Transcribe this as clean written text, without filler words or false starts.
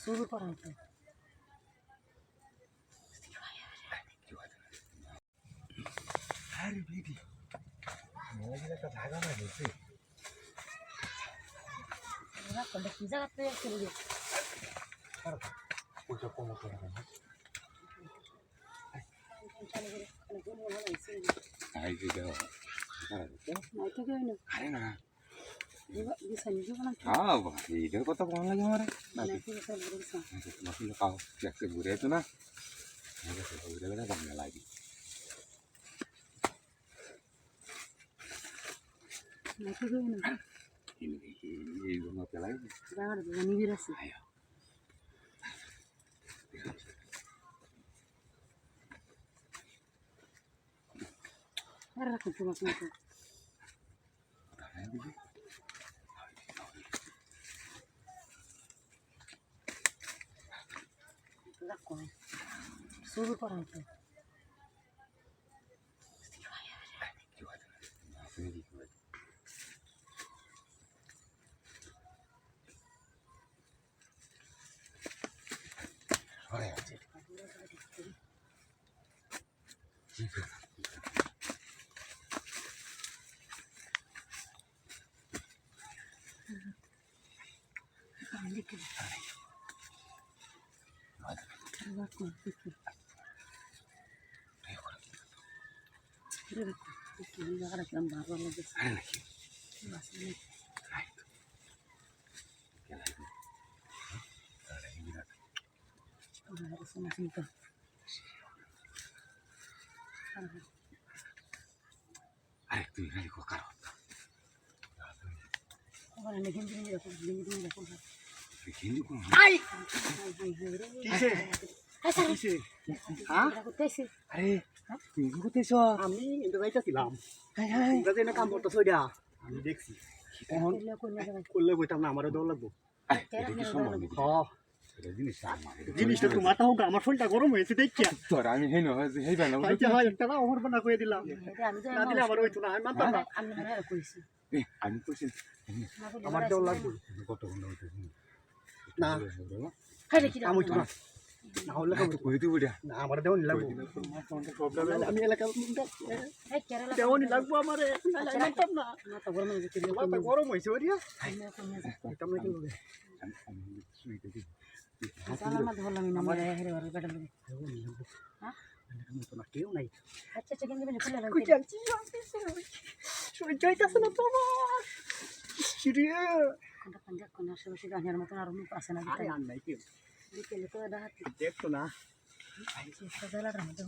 শুরু করা হতো আরে বেটি মনে একটা জায়গা না গেছে কি জায়গাতে চলে গেছে ওইটা কমো তো আরে না এইটার কথা কম লাগে আমার খাও দেখছে ঘুরে তো না ঘুরে গেলে দাম লাগে এই জন্য পেলাই নিবিড় আছে আর রাখুন তোমার শুরু করা হতো তুই কারো আমি যাইতেছিলাম কাম করতেছ আমি দেখছি করলে বইতাম না আমারও দৌড় লাগবো জিনিসটা তোমার হোক আমার ফোনটা গরম হয়েছে দেখিয়া তোর আমি একটা ওভার বানা করে দিলাম না দিলে আমার হইতো না আমি মানতাম না আমি কইছি আমার দৌড় লাগবে কত ঘন্টা হইতে না আমি হইতো না না হলে কই দিব না আমার দেওয়ানি লাগবো আমি এলাকা দেওয়ানি লাগবো আমার মানতাম না গরম হয়েছে ওরিয়া কেউ নাই যাইতেছে না তোমার মতন আর আছে না আর নাই কেউ বিকেলে তো দেখতো না জ্বালাটার মধ্যে